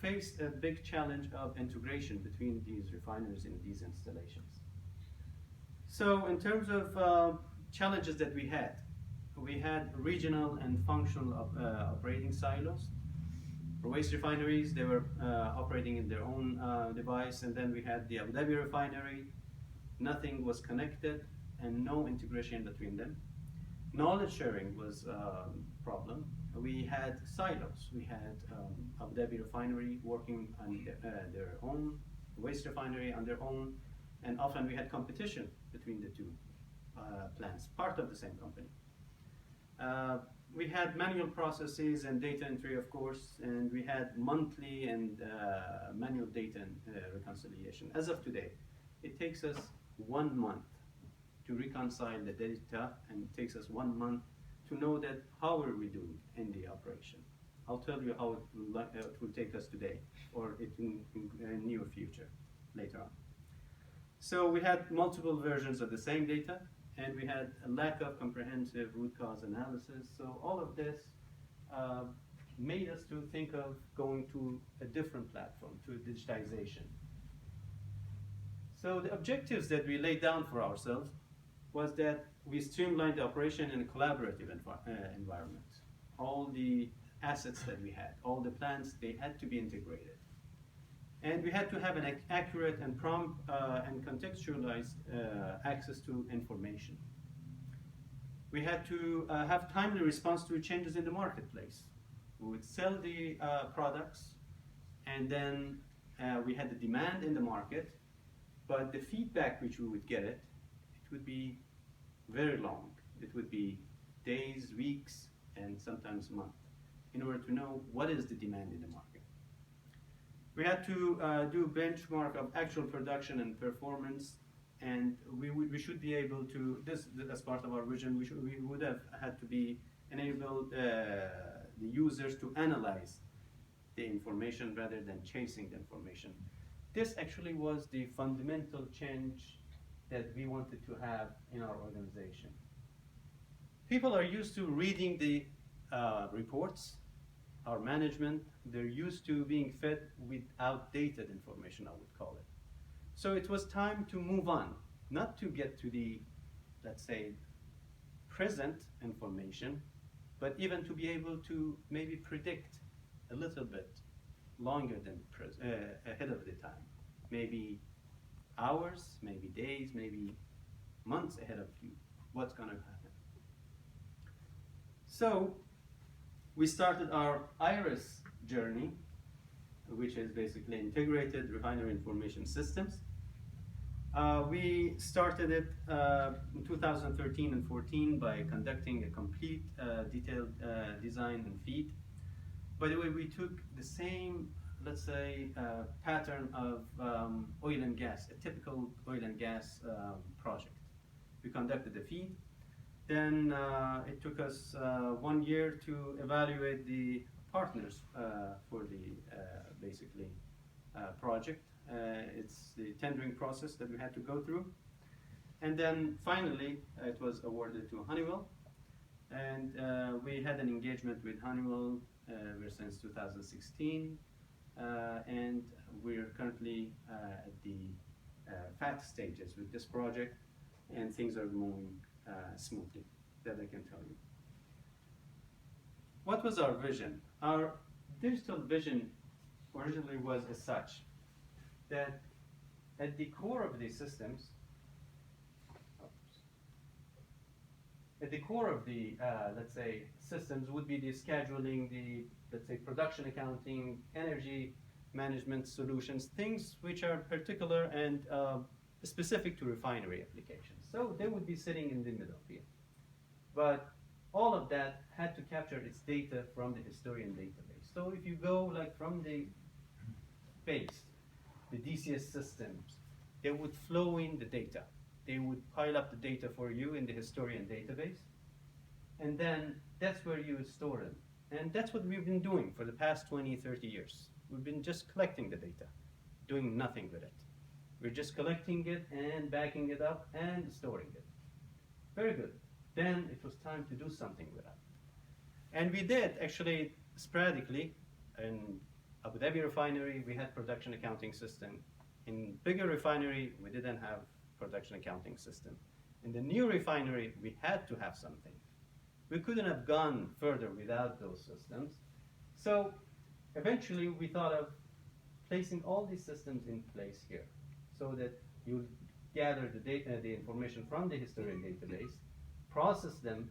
faced a big challenge of integration between these refineries in these installations. So in terms of challenges that we had regional and functional operating silos. For waste refineries, they were operating in their own device, and then we had the Abu Dhabi refinery. Nothing was connected and no integration between them. Knowledge sharing was a problem. We had silos. We had Abu Dhabi refinery working on their own, waste refinery on their own, and often we had competition between the two plants, part of the same company. We had manual processes and data entry, of course, and we had monthly and manual data reconciliation. As of today, it takes us 1 month to reconcile the data, and it takes us 1 month to know that how are we doing in the operation. I'll tell you how it will take us today, or in near future, later on. So we had multiple versions of the same data, and we had a lack of comprehensive root cause analysis. So all of this made us to think of going to a different platform, to digitization. So the objectives that we laid down for ourselves was that we streamlined the operation in a collaborative environment. All the assets that we had, all the plants, they had to be integrated. And we had to have an accurate and prompt and contextualized access to information. We had to have timely response to changes in the marketplace. We would sell the products, and then we had the demand in the market, but the feedback which we would get, it would be very long. It would be days, weeks, and sometimes months, in order to know what is the demand in the market. We had to do benchmark of actual production and performance, and we should be able to, this as part of our vision, we would have had to be enable the users to analyze the information rather than chasing the information. This actually was the fundamental change that we wanted to have in our organization. People are used to reading the reports. Our management, they're used to being fed with outdated information, I would call it. So it was time to move on, not to get to the, let's say, present information, but even to be able to maybe predict a little bit longer than ahead of the time. Maybe hours, maybe days, maybe months ahead of you, what's gonna happen. So we started our iRIS journey, which is basically integrated refinery information systems. We started it in 2013 and 14 by conducting a complete detailed design and feed. By the way, we took the same, let's say, pattern of oil and gas, a typical oil and gas project. We conducted the feed. Then it took us 1 year to evaluate the partners for the basically project. It's the tendering process that we had to go through. And then finally it was awarded to Honeywell. And we had an engagement with Honeywell since 2016. And we're currently at the FAT stages with this project, and things are moving smoothly, that I can tell you. What was our vision? Our digital vision originally was as such, that at the core of these systems, at the core of the, let's say, systems would be the scheduling, the, let's say, production accounting, energy management solutions, things which are particular and specific to refinery applications. So they would be sitting in the middle here. But all of that had to capture its data from the historian database. So if you go like from the base, the DCS systems, they would flow in the data. They would pile up the data for you in the historian database. And then that's where you would store them. And that's what we've been doing for the past 20, 30 years. We've been just collecting the data, doing nothing with it. We're just collecting it and backing it up and storing it. Very good. Then it was time to do something with it. And we did actually sporadically in Abu Dhabi refinery, we had production accounting system. In bigger refinery, we didn't have production accounting system. In the new refinery, we had to have something. We couldn't have gone further without those systems. So eventually we thought of placing all these systems in place here so that you gather the data, the information from the history database, process them,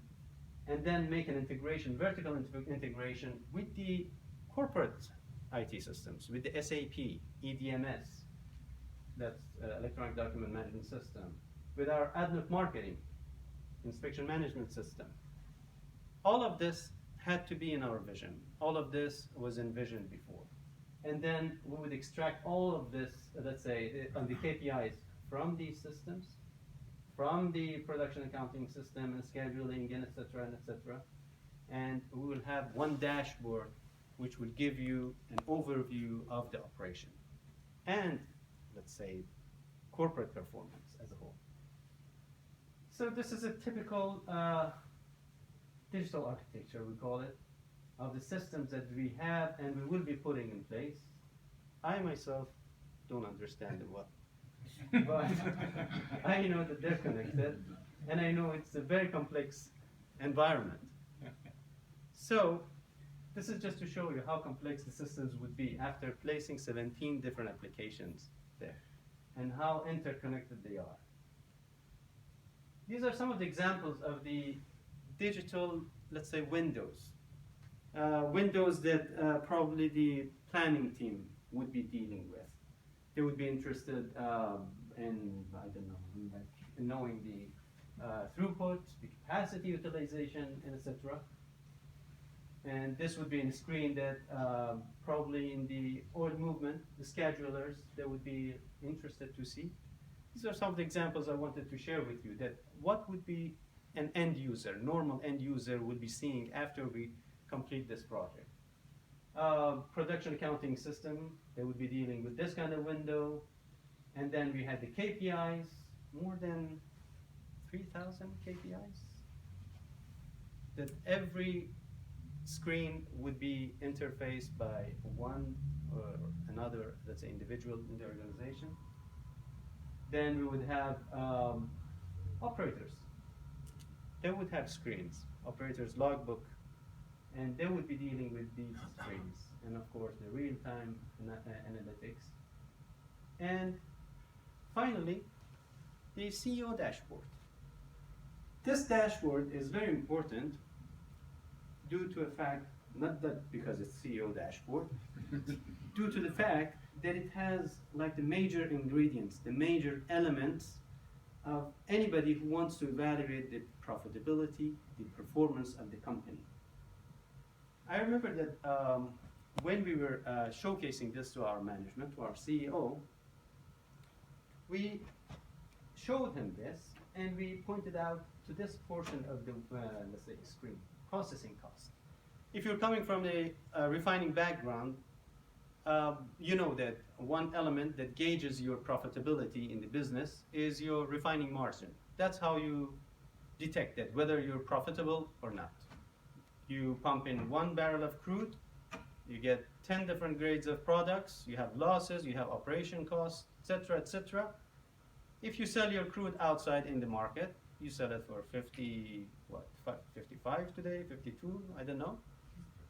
and then make an integration, vertical integration with the corporate IT systems, with the SAP, EDMS, that's Electronic Document Management System, with our ADNOC marketing, inspection management system. All of this had to be in our vision. All of this was envisioned before. And then we would extract all of this, let's say, on the KPIs from these systems, from the production accounting system and scheduling and et cetera, and we will have one dashboard which will give you an overview of the operation and, let's say, corporate performance as a whole. So this is a typical digital architecture, we call it, of the systems that we have and we will be putting in place. I myself don't understand it well, but I know that they're connected, and I know it's a very complex environment. So this is just to show you how complex the systems would be after placing 17 different applications there, and how interconnected they are. These are some of the examples of the digital, let's say, windows. Windows that probably the planning team would be dealing with. They would be interested in, I don't know, in knowing the throughput, the capacity utilization, and etc. And this would be a screen that probably in the oil movement, the schedulers, they would be interested to see. These are some of the examples I wanted to share with you, that what would be an end user, normal end user would be seeing after we complete this project. Production accounting system, they would be dealing with this kind of window. And then we had the KPIs, more than 3,000 KPIs, that every screen would be interfaced by one or another, let's say, individual in the organization. Then we would have operators. They would have screens, operators logbook, and they would be dealing with these screens. And of course, the real-time analytics. And finally, the CEO dashboard. This dashboard is very important due to a fact, not that because it's CEO dashboard, due to the fact that it has like the major ingredients, the major elements of anybody who wants to evaluate the profitability, the performance of the company. I remember that when we were showcasing this to our management, to our CEO, we showed him this and we pointed out to this portion of the, let's say, screen, processing cost. If you're coming from a refining background, you know that one element that gauges your profitability in the business is your refining margin. That's how you detect that, whether you're profitable or not. You pump in 1 barrel of crude, you get 10 different grades of products, you have losses, you have operation costs, etc., etc. If you sell your crude outside in the market, you sell it for 50, what, 55 today, 52, I don't know.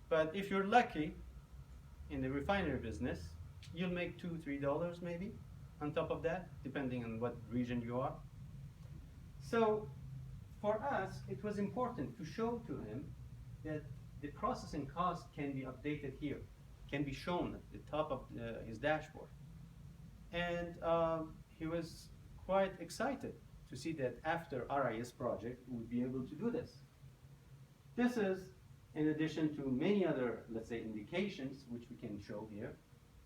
But if you're lucky in the refinery business, you'll make $2, $3 maybe on top of that, depending on what region you are. So for us, it was important to show to him that the processing cost can be updated here, can be shown at the top of his dashboard. And he was quite excited to see that after iRIS project, we would be able to do this. This is in addition to many other, let's say, indications which we can show here,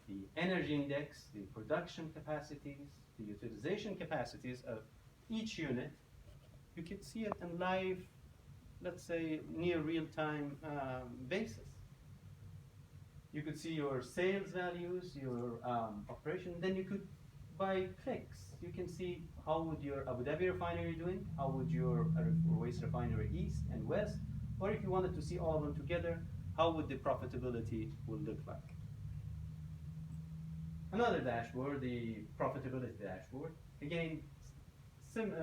the energy index, the production capacities, the utilization capacities of each unit. You can see it in live, let's say, near real-time basis. You could see your sales values, your operation, then you could, by clicks, you can see how would your Abu Dhabi refinery doing, how would your Ruwais refinery East and West, or if you wanted to see all of them together, how would the profitability would look like. Another dashboard, the profitability dashboard. Again,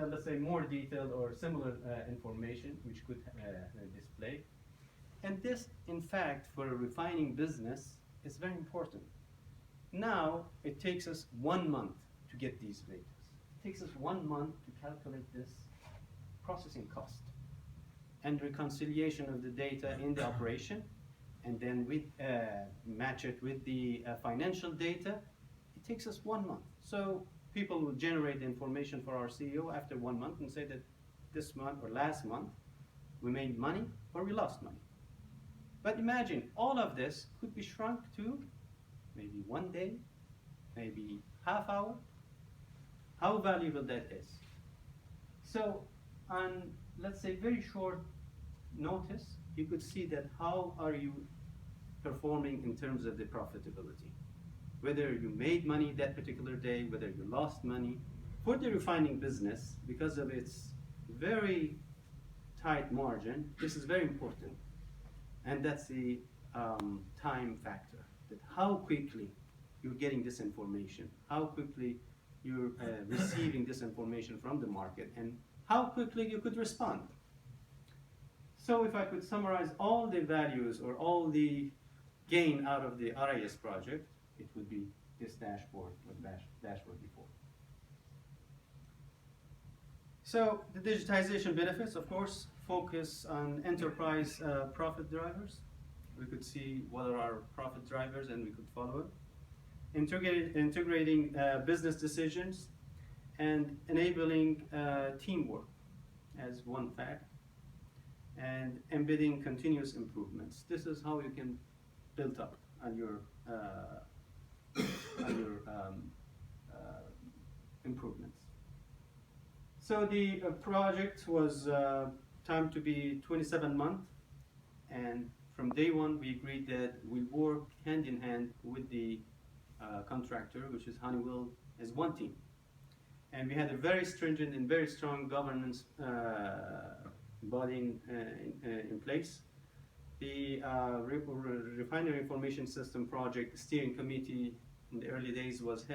let's say more detailed or similar information which could display. And this, in fact, for a refining business is very important. Now, it takes us 1 month to get these data. It takes us 1 month to calculate this processing cost and reconciliation of the data in the operation, and then we match it with the financial data. It takes us 1 month. So people will generate the information for our CEO after 1 month and say that this month or last month we made money or we lost money. But imagine all of this could be shrunk to maybe 1 day, maybe half hour. How valuable that is. So on, let's say, very short notice, you could see that how are you performing in terms of the profitability. Whether you made money that particular day, whether you lost money. For the refining business, because of its very tight margin, this is very important. And that's the time factor. That how quickly you're getting this information, how quickly you're receiving this information from the market, and how quickly you could respond. So if I could summarize all the values or all the gain out of the iRIS project, it would be this dashboard or dashboard before. So the digitization benefits, of course, focus on enterprise profit drivers. We could see what are our profit drivers and we could follow it. Integrating business decisions and enabling teamwork as one fact, and embedding continuous improvements. This is how you can build up on your improvements. So the project was timed to be 27 months, and from day one we agreed that we work hand in hand with the contractor, which is Honeywell, as one team. And we had a very stringent and very strong governance body in place. The Refinery Information System Project Steering Committee in the early days was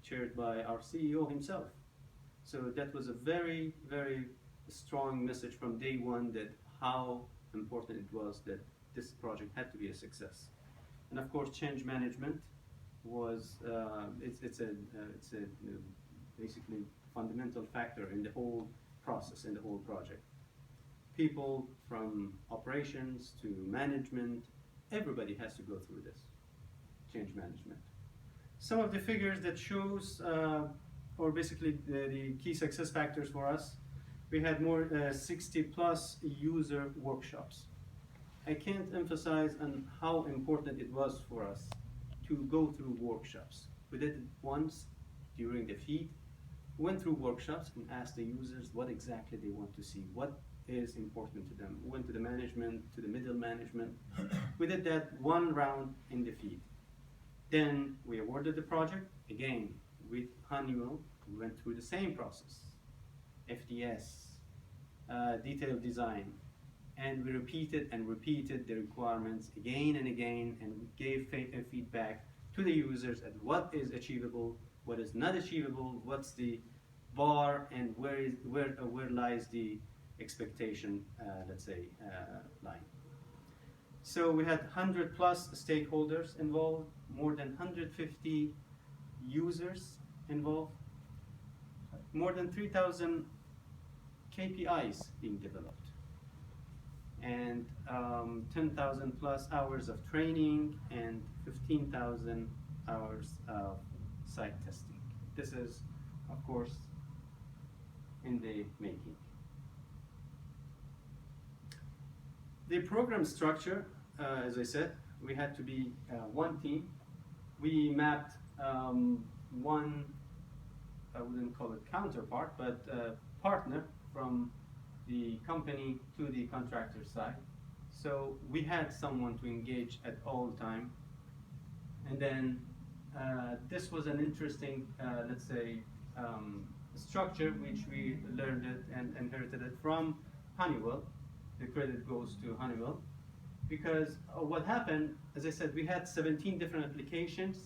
chaired by our CEO himself. So that was a very, very strong message from day one that how important it was that this project had to be a success. And of course, change management was it's a basically fundamental factor in the whole process, in the whole project. People from operations to management, everybody has to go through this change management. Some of the figures that shows, or basically the key success factors for us, we had more 60 plus user workshops. I can't emphasize on how important it was for us to go through workshops. We did it once during the feed, went through workshops and asked the users what exactly they want to see, what is important to them. We went to the management, to the middle management. We did that one round in the feed. Then we awarded the project. Again, with Honeywell, we went through the same process. FDS, detailed design, and we repeated and repeated the requirements again and again, and we gave feedback to the users at what is achievable, what is not achievable, what's the bar, and where lies the expectation, let's say, line. So we had 100 plus stakeholders involved, more than 150 users involved, more than 3,000 KPIs being developed, and 10,000 plus hours of training and 15,000 hours of site testing. This is, of course, in the making. The program structure, as I said, we had to be one team. We mapped one, I wouldn't call it counterpart, but partner from the company to the contractor side. So we had someone to engage at all time. And then this was an interesting, let's say, structure which we learned it and inherited it from Honeywell. The credit goes to Honeywell, because what happened, as I said, we had 17 different applications